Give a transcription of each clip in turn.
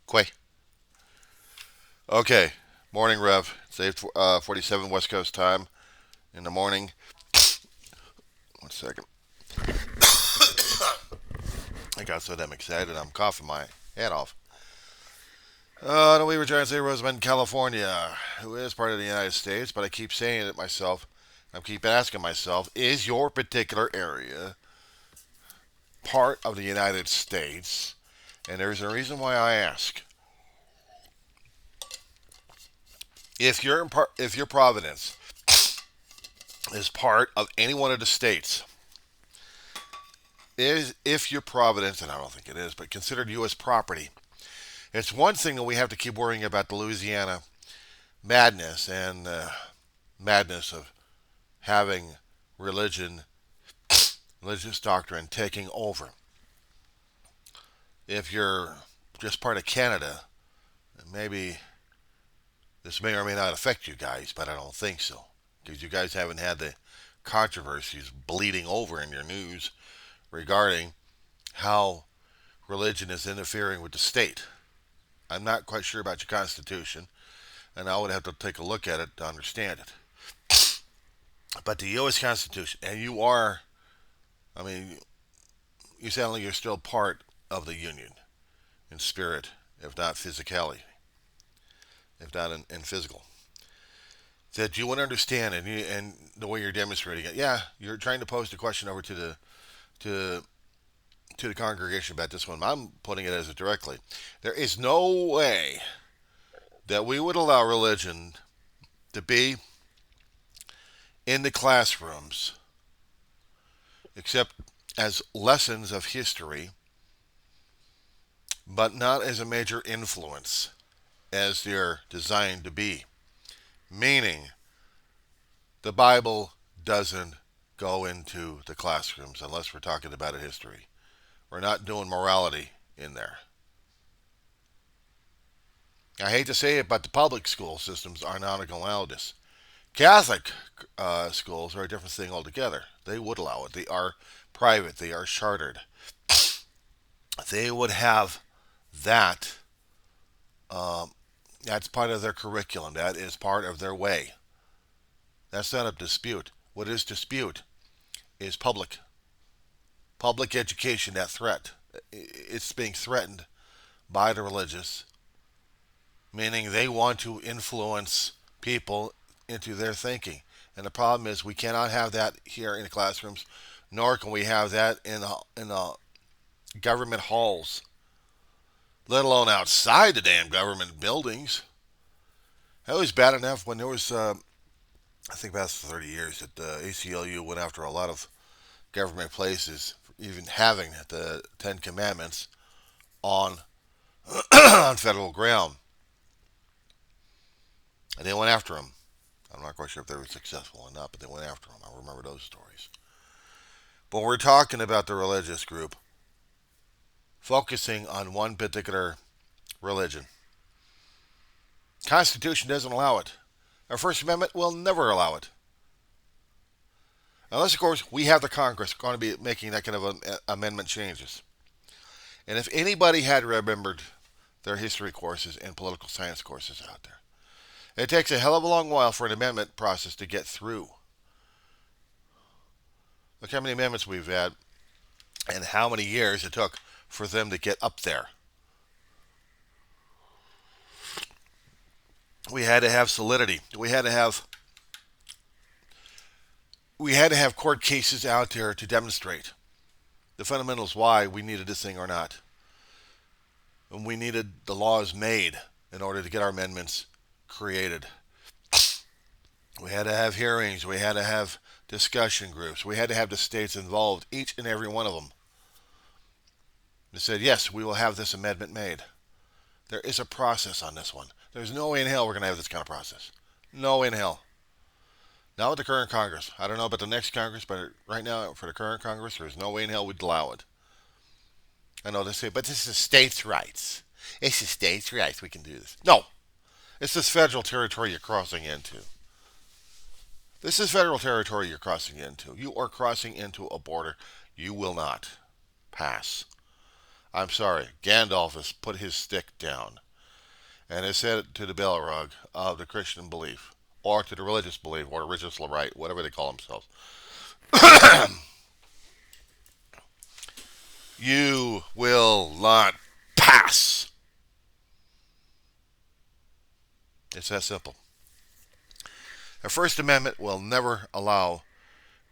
Quay. Okay. Morning, Rev. It's 8:47 West Coast time in the morning. 1 second. I got so damn excited I'm coughing my head off. We were trying to say Rosamond, California, who is part of the United States, but I keep saying it myself. I keep asking myself, is your particular area part of the United States? And there's a reason why I ask. If your province is part of any one of the states, is if your province, and I don't think it is, but considered U.S. property, it's one thing that we have to keep worrying about the Louisiana madness and madness of having religion, religious doctrine taking over. If you're just part of Canada, maybe this may or may not affect you guys, but I don't think so. Because you guys haven't had the controversies bleeding over in your news regarding how religion is interfering with the state. I'm not quite sure about your Constitution, and I would have to take a look at it to understand it. But the U.S. Constitution, and you are, I mean, you sound like you're still part of the Union in spirit, if not physicality, if not in physical. That you would understand, and the way you're demonstrating it. Yeah, you're trying to pose the question over to to the congregation about this one. I'm putting it as it directly. There is no way that we would allow religion to be in the classrooms except as lessons of history, but not as a major influence as they're designed to be. Meaning, the Bible doesn't go into the classrooms unless we're talking about a history. We're not doing morality in there. I hate to say it, but the public school systems are not going to allow this. Catholic schools are a different thing altogether. They would allow it. They are private. They are chartered. They would have that. Um, that's part of their curriculum. That is part of their way. That's not a dispute. What is dispute is public education. That threat. It's being threatened by the religious, meaning they want to influence people into their thinking. And the problem is we cannot have that here in the classrooms, nor can we have that in the government halls, let alone outside the damn government buildings. That was bad enough when there was, I think about 30 years that the ACLU went after a lot of government places, even having the Ten Commandments on on federal ground, and they went after them. I'm not quite sure if they were successful or not, but they went after them. I remember those stories. But we're talking about the religious group focusing on one particular religion. Constitution doesn't allow it. Our First Amendment will never allow it. Unless, of course, we have the Congress going to be making that kind of amendment changes. And if anybody had remembered their history courses and political science courses out there, it takes a hell of a long while for an amendment process to get through. Look how many amendments we've had and how many years it took for them to get up there. We had to have solidity. We had to have court cases out there to demonstrate the fundamentals why we needed this thing or not. And we needed the laws made in order to get our amendments created. We had to have hearings. We had to have discussion groups. We had to have the states involved, each and every one of them. They said, yes, we will have this amendment made. There is a process on this one. There's no way in hell we're going to have this kind of process. No way in hell. Not with the current Congress. I don't know about the next Congress, but right now, for the current Congress, there's no way in hell we'd allow it. I know they say, but this is states' rights. This is states' rights. We can do this. No. It's this federal territory you're crossing into. This is federal territory you're crossing into. You are crossing into a border you will not pass. I'm sorry, Gandalf has put his stick down and has said to the Balrog of the Christian belief, or to the religious belief, or religious right, whatever they call themselves. You will not pass. It's that simple. The First Amendment will never allow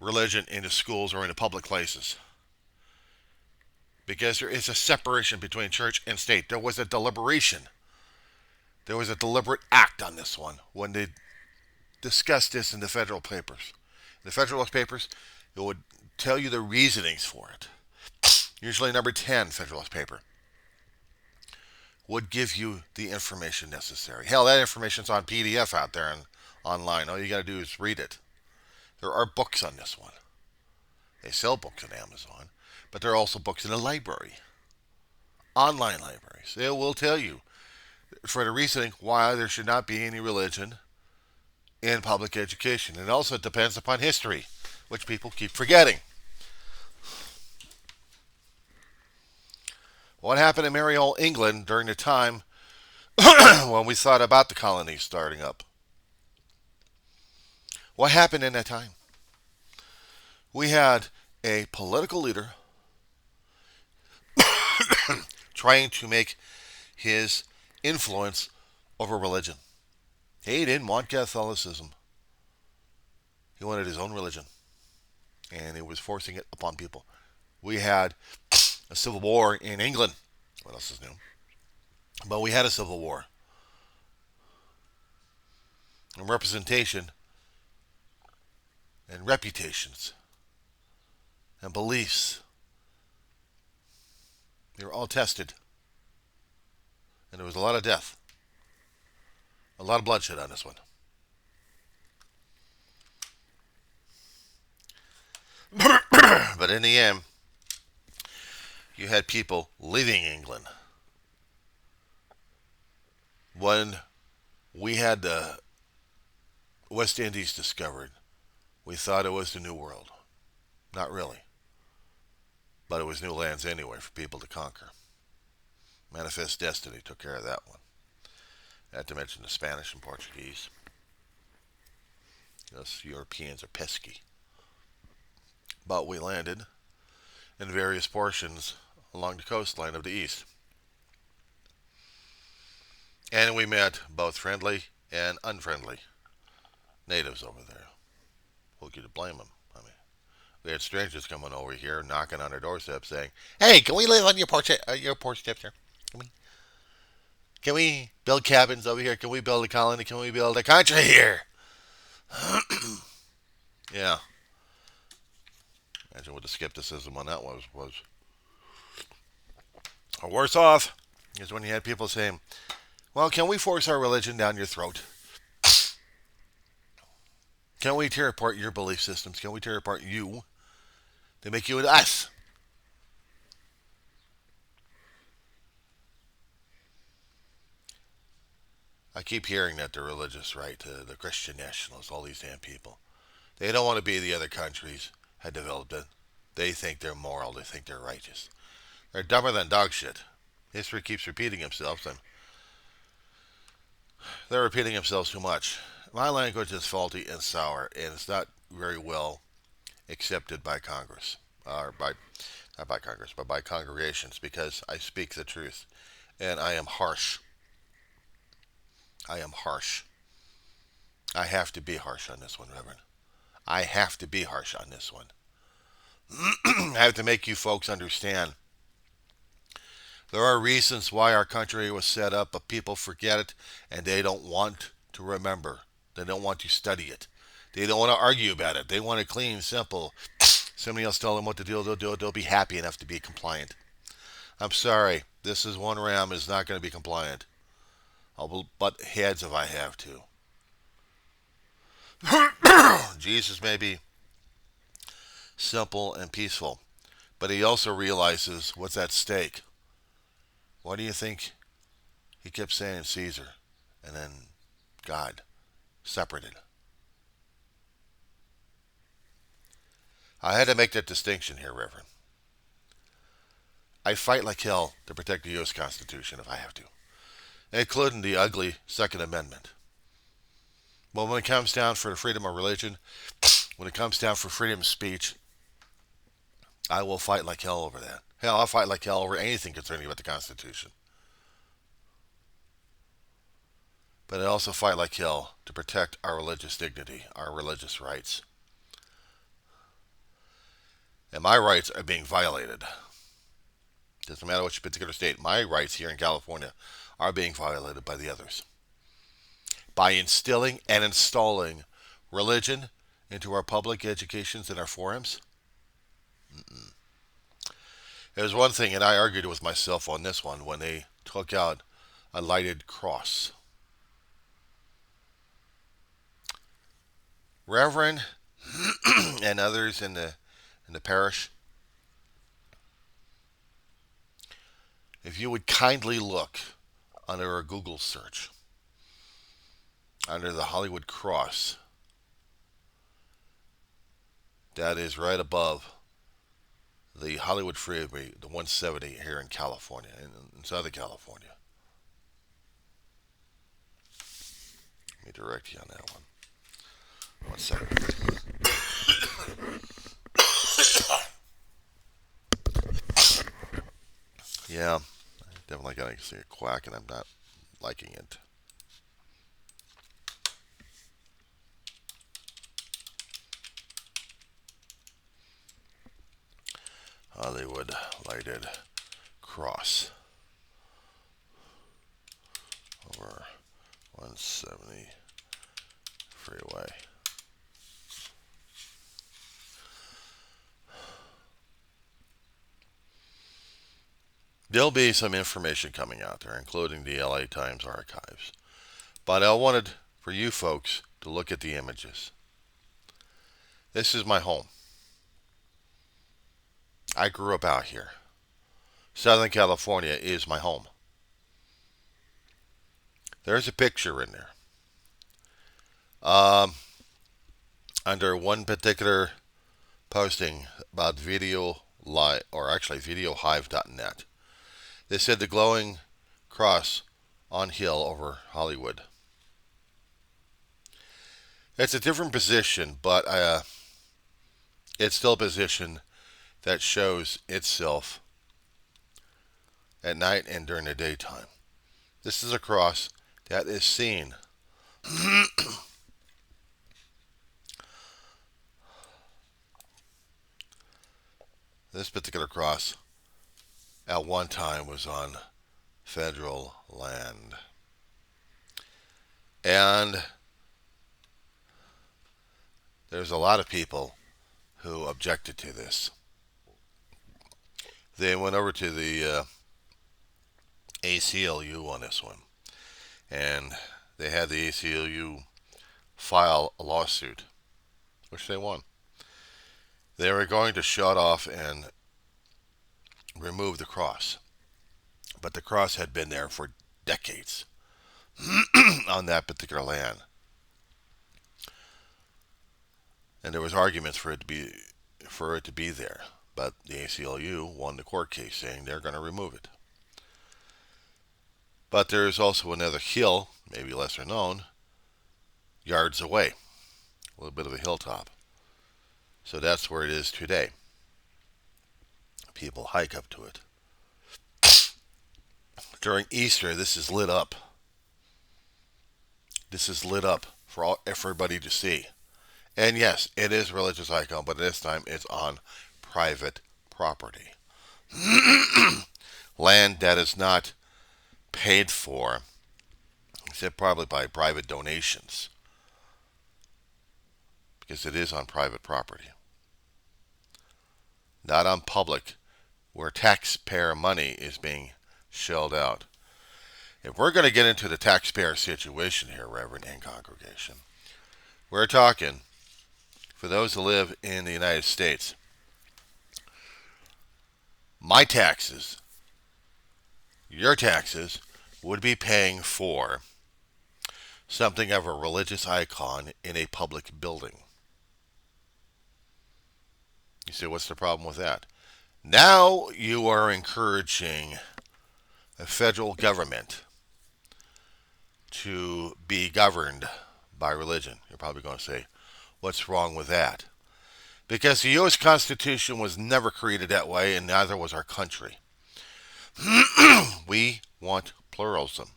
religion into schools or into public places because there is a separation between church and state. There was a deliberation. There was a deliberate act on this one when they discussed this in the federal papers. In the federal papers, it would tell you the reasonings for it. Usually number 10 Federalist paper would give you the information necessary. Hell, that information's on PDF out there and online. All you got to do is read it. There are books on this one. They sell books on Amazon, but there are also books in the library, online libraries. They will tell you for the reasoning why there should not be any religion in public education. It also depends upon history, which people keep forgetting. What happened in merry old England during the time when we thought about the colonies starting up? What happened in that time? We had a political leader trying to make his influence over religion. He didn't want Catholicism. He wanted his own religion. And he was forcing it upon people. We had a civil war in England. What else is new? But we had a civil war. And representation and reputations and beliefs, they were all tested. And there was a lot of death. A lot of bloodshed on this one. But in the end, you had people leaving England. When we had the West Indies discovered, we thought it was the New World. Not really. But it was new lands anyway for people to conquer. Manifest Destiny took care of that one. Not to mention the Spanish and Portuguese. Us Europeans are pesky. But we landed in various portions along the coastline of the East. And we met both friendly and unfriendly natives over there. Who could you blame them? I mean, we had strangers coming over here, knocking on our doorstep, saying, "Hey, can we live on your porch steps here? Can we build cabins over here? Can we build a colony? Can we build a country here?" Yeah. Imagine what the skepticism on that was. Or worse off is when you had people saying, "Well, can we force our religion down your throat? Can we tear apart your belief systems? Can we tear apart you to make you an us?" I keep hearing that the religious right, the Christian nationalists, all these damn people, they don't want to be the other countries had developed it. They think they're moral. They think they're righteous. They're dumber than dog shit. History keeps repeating itself, and they're repeating themselves too much. My language is faulty and sour, and it's not very well accepted by Congress, or by not by Congress, but by congregations, because I speak the truth, and I am harsh. I am harsh. I have to be harsh on this one, Reverend. I have to be harsh on this one. I have to make you folks understand. There are reasons why our country was set up, but people forget it, and they don't want to remember. They don't want to study it. They don't want to argue about it. They want it clean, simple. Somebody else tell them what to do, they'll do it. They'll be happy enough to be compliant. I'm sorry. This is one ram is not going to be compliant. I'll butt heads if I have to. Jesus may be simple and peaceful, but he also realizes what's at stake. Why do you think he kept saying Caesar and then God separated? I had to make that distinction here, Reverend. I fight like hell to protect the U.S. Constitution if I have to, including the ugly Second Amendment. But when it comes down for the freedom of religion, when it comes down for freedom of speech, I will fight like hell over that. Hell, I'll fight like hell over anything concerning about the Constitution. But I also fight like hell to protect our religious dignity, our religious rights. And my rights are being violated. Doesn't matter which particular state. My rights here in California are being violated by the others. By instilling and installing religion into our public educations and our forums. There's one thing, and I argued with myself on this one when they took out a lighted cross. Reverend and others in the parish, if you would kindly look under a Google search under the Hollywood cross, that is right above the Hollywood Freeway, the 170 here in California, in Southern California. Let me direct you on that one. 170. Yeah, definitely got to see a quack, and I'm not liking it. Hollywood lighted cross over 170 freeway. There'll be some information coming out there, including the LA Times archives. But I wanted for you folks to look at the images. This is my home. I grew up out here. Southern California is my home. There's a picture in there. Under one particular posting about video live, or actually videohive.net, they said the glowing cross on hill over Hollywood. It's a different position, but it's still a position that shows itself at night and during the daytime. This is a cross that is seen. This particular cross at one time was on federal land. And there's a lot of people who objected to this. They went over to the ACLU on this one, and they had the ACLU file a lawsuit, which they won. They were going to shut off and remove the cross, but the cross had been there for decades on that particular land, and there was arguments for it to be there. But the ACLU won the court case saying they're going to remove it. But there's also another hill, maybe lesser known, yards away, a little bit of a hilltop. So that's where it is today. People hike up to it. During Easter, this is lit up. This is lit up for everybody to see. And yes, it is a religious icon, but this time it's on private property. Land that is not paid for, except probably by private donations, because it is on private property, not on public, where taxpayer money is being shelled out. If we're going to get into the taxpayer situation here, Reverend and congregation, we're talking for those who live in the United States. My taxes, your taxes, would be paying for something of a religious icon in a public building. You say, what's the problem with that? Now you are encouraging the federal government to be governed by religion. You're probably going to say, what's wrong with that? Because the U.S. Constitution was never created that way, and neither was our country. We want pluralism.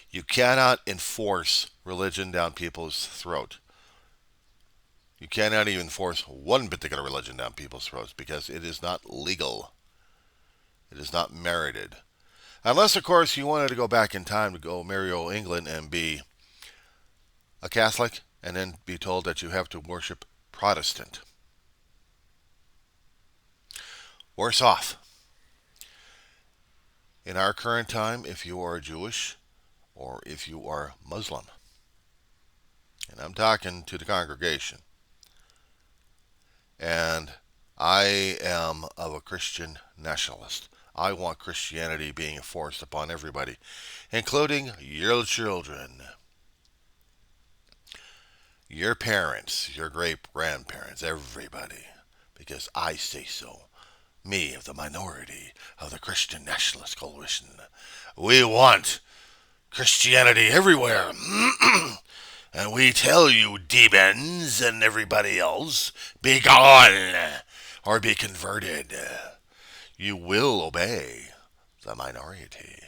You cannot enforce religion down people's throat. You cannot even force one particular religion down people's throats because it is not legal. It is not merited. Unless, of course, you wanted to go back in time to go marry old England and be a Catholic and then be told that you have to worship Protestant. Worse off. In our current time, if you are Jewish or if you are Muslim, and I'm talking to the congregation, and I am of a Christian nationalist. I want Christianity being enforced upon everybody, including your children, your parents, your great grandparents, everybody, because I say so. Me, of the minority of the Christian Nationalist Coalition. We want Christianity everywhere. And we tell you, demons and everybody else, be gone or be converted. You will obey the minority.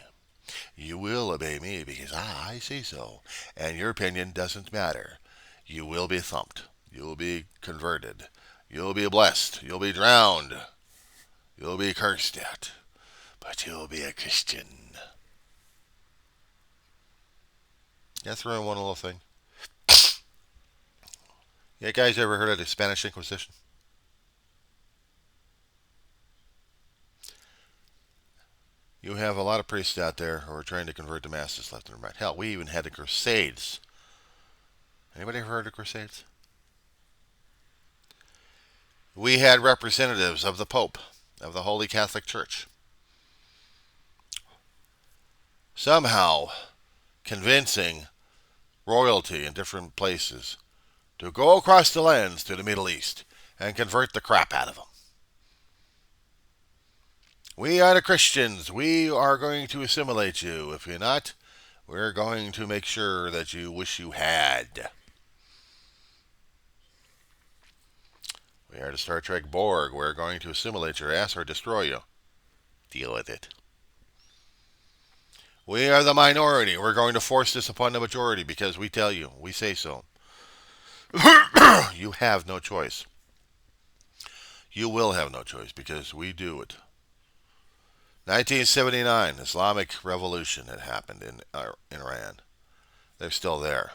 You will obey me because I say so. And your opinion doesn't matter. You will be thumped. You will be converted. You'll be blessed. You'll be drowned. You'll be cursed at. But you'll be a Christian. Yeah, throw in one little thing. Yeah, guys, ever heard of the Spanish Inquisition? You have a lot of priests out there who are trying to convert the masses left and right. Hell, we even had the Crusades. Anybody ever heard of Crusades? We had representatives of the Pope, of the Holy Catholic Church, somehow convincing royalty in different places to go across the lands to the Middle East and convert the crap out of them. We are the Christians. We are going to assimilate you. If you're not, we're going to make sure that you wish you had. We are the Star Trek Borg. We're going to assimilate your ass or destroy you. Deal with it. We are the minority. We're going to force this upon the majority because we tell you. We say so. You have no choice. You will have no choice because we do it. 1979, Islamic Revolution had happened in Iran. They're still there.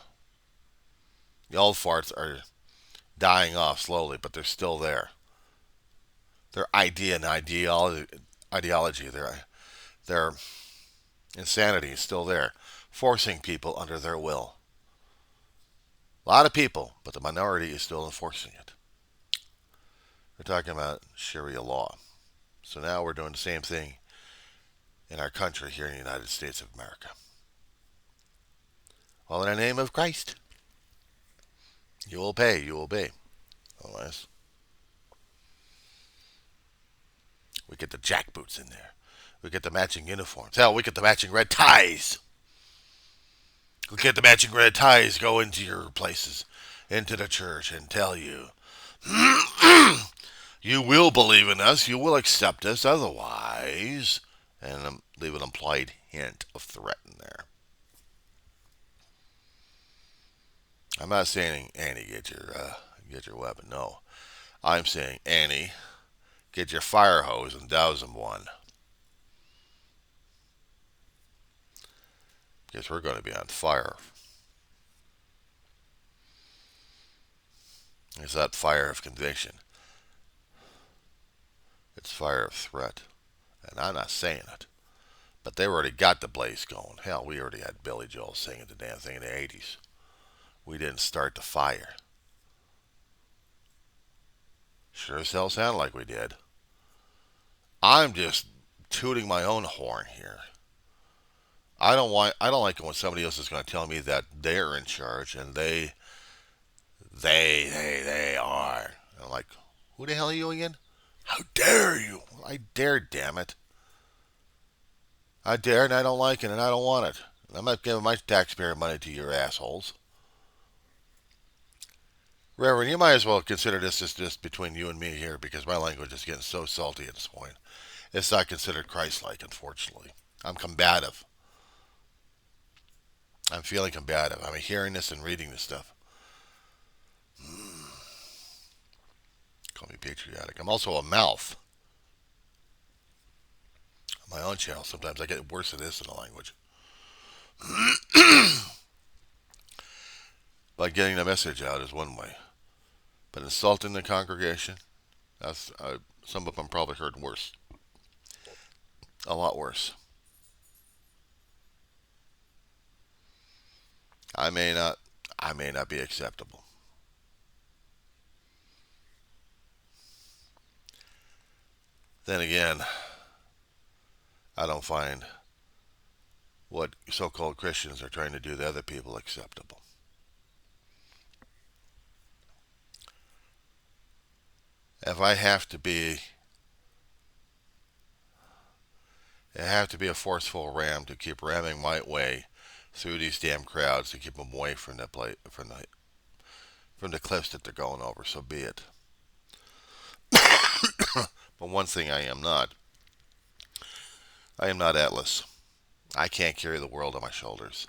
The old farts are dying off slowly, but they're still there. Their idea and ideology, their insanity is still there, forcing people under their will. A lot of people, but the minority is still enforcing it. We're talking about Sharia law. So now we're doing the same thing in our country here in the United States of America. All in the name of Christ. You will pay, you will obey. Otherwise, we get the jackboots in there. We get the matching uniforms. Hell, we get the matching red ties. We get the matching red ties go into your places, into the church, and tell you, you will believe in us, you will accept us, otherwise, and leave an implied hint of threat in there. I'm not saying, Annie, get your weapon. No, I'm saying, Annie, get your fire hose and douse them one. Because we're going to be on fire. It's not fire of conviction. It's fire of threat. And I'm not saying it. But they already got the blaze going. Hell, we already had Billy Joel singing the damn thing in the 80s. We didn't start the fire. Sure as hell sounded like we did. I'm just tooting my own horn here. I don't like it when somebody else is going to tell me that they're in charge and they are. And I'm like, who the hell are you again? How dare you? I dare, damn it. I dare, and I don't like it, and I don't want it. I'm not giving my taxpayer money to your assholes. Reverend, you might as well consider this as just between you and me here because my language is getting so salty at this point. It's not considered Christ-like, unfortunately. I'm combative. I'm feeling combative. I'm hearing this and reading this stuff. Call me patriotic. I'm also a mouth on my own channel. Sometimes I get worse at this in the language. But getting the message out is one way. But insulting the congregation, that's some of them probably heard worse. A lot worse. I may not. I may not be acceptable. Then again, I don't find what so-called Christians are trying to do to other people acceptable. If I have to be, it have to be a forceful ram to keep ramming my way through these damn crowds to keep them away from from the cliffs that they're going over. So be it. But one thing I am not Atlas. I can't carry the world on my shoulders.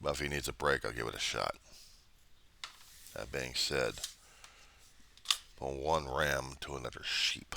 But if he needs a break, I'll give it a shot. That being said, from one ram to another sheep.